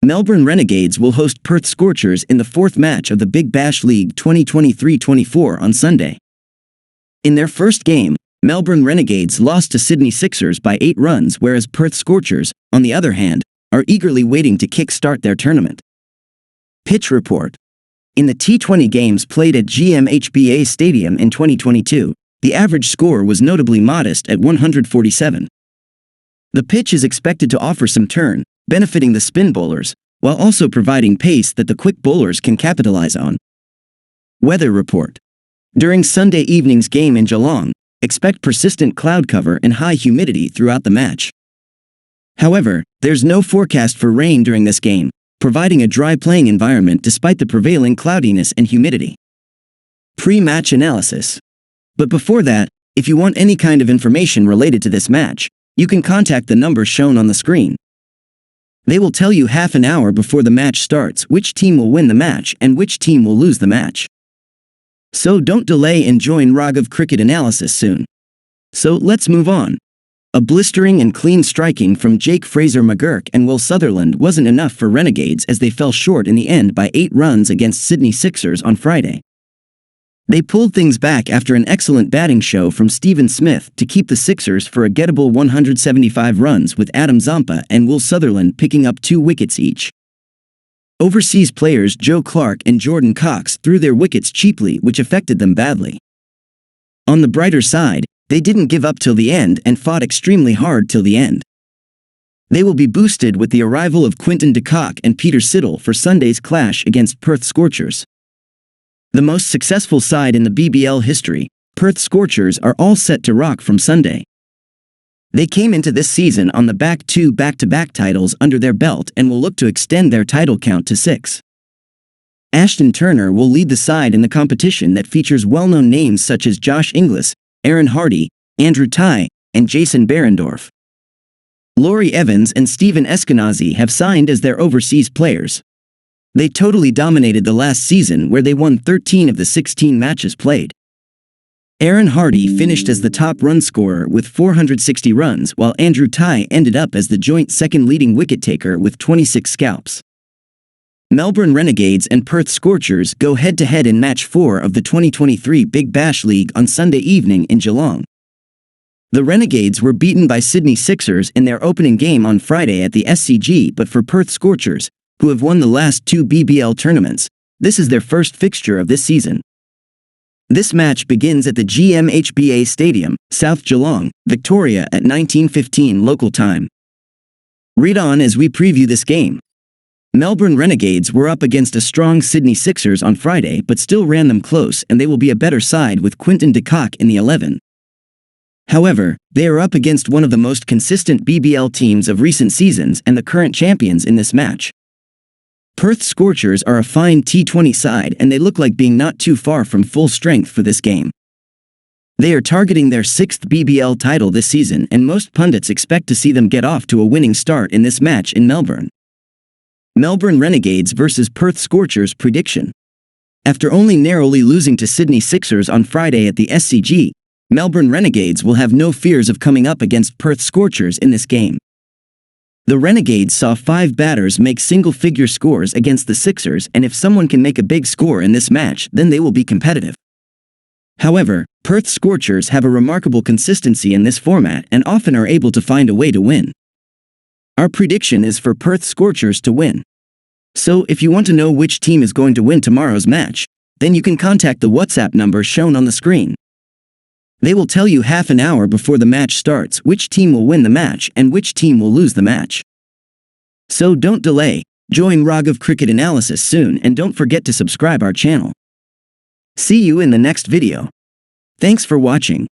Melbourne Renegades will host Perth Scorchers in the fourth match of the Big Bash League 2023-24 on Sunday. In their first game, Melbourne Renegades lost to Sydney Sixers by 8 runs, whereas Perth Scorchers, on the other hand, are eagerly waiting to kick-start their tournament. Pitch report. In the T20 games played at GMHBA Stadium in 2022, the average score was notably modest at 147. The pitch is expected to offer some turn, benefiting the spin bowlers, while also providing pace that the quick bowlers can capitalize on. Weather report. During Sunday evening's game in Geelong, expect persistent cloud cover and high humidity throughout the match. However, there's no forecast for rain during this game, providing a dry playing environment despite the prevailing cloudiness and humidity. Pre-match analysis. But before that, if you want any kind of information related to this match, you can contact the number shown on the screen. They will tell you half an hour before the match starts which team will win the match and which team will lose the match. So don't delay and join RAGHAV cricket analysis soon. So let's move on. A blistering and clean striking from Jake Fraser-McGurk and Will Sutherland wasn't enough for Renegades as they fell short in the end by 8 runs against Sydney Sixers on Friday. They pulled things back after an excellent batting show from Stephen Smith to keep the Sixers for a gettable 175 runs, with Adam Zampa and Will Sutherland picking up 2 wickets each. Overseas players Joe Clark and Jordan Cox threw their wickets cheaply, which affected them badly. On the brighter side, they didn't give up till the end and fought extremely hard till the end. They will be boosted with the arrival of Quinton de Kock and Peter Siddle for Sunday's clash against Perth Scorchers. The most successful side in the BBL history, Perth Scorchers, are all set to rock from Sunday. They came into this season on the back 2 back-to-back titles under their belt and will look to extend their title count to 6. Ashton Turner will lead the side in the competition that features well-known names such as Josh Inglis, Aaron Hardy, Andrew Tye, and Jason Behrendorff. Laurie Evans and Stephen Eskenazi have signed as their overseas players. They totally dominated the last season, where they won 13 of the 16 matches played. Aaron Hardy finished as the top run scorer with 460 runs, while Andrew Tye ended up as the joint second leading wicket taker with 26 scalps. Melbourne Renegades and Perth Scorchers go head-to-head in Match 4 of the 2023 Big Bash League on Sunday evening in Geelong. The Renegades were beaten by Sydney Sixers in their opening game on Friday at the SCG, but for Perth Scorchers, who have won the last 2 BBL tournaments, this is their first fixture of this season. This match begins at the GMHBA Stadium, South Geelong, Victoria at 19:15 local time. Read on as we preview this game. Melbourne Renegades were up against a strong Sydney Sixers on Friday but still ran them close, and they will be a better side with Quinton de Kock in the 11. However, they are up against one of the most consistent BBL teams of recent seasons and the current champions in this match. Perth Scorchers are a fine T20 side, and they look like being not too far from full strength for this game. They are targeting their 6th BBL title this season, and most pundits expect to see them get off to a winning start in this match in Melbourne. Melbourne Renegades versus Perth Scorchers prediction. After only narrowly losing to Sydney Sixers on Friday at the SCG, Melbourne Renegades will have no fears of coming up against Perth Scorchers in this game. The Renegades saw 5 batters make single-figure scores against the Sixers, and if someone can make a big score in this match, then they will be competitive. However, Perth Scorchers have a remarkable consistency in this format and often are able to find a way to win. Our prediction is for Perth Scorchers to win. So if you want to know which team is going to win tomorrow's match, then you can contact the WhatsApp number shown on the screen. They will tell you half an hour before the match starts which team will win the match and which team will lose the match. So don't delay, join RAGHAV cricket analysis soon, and don't forget to subscribe our channel. See you in the next video. Thanks for watching.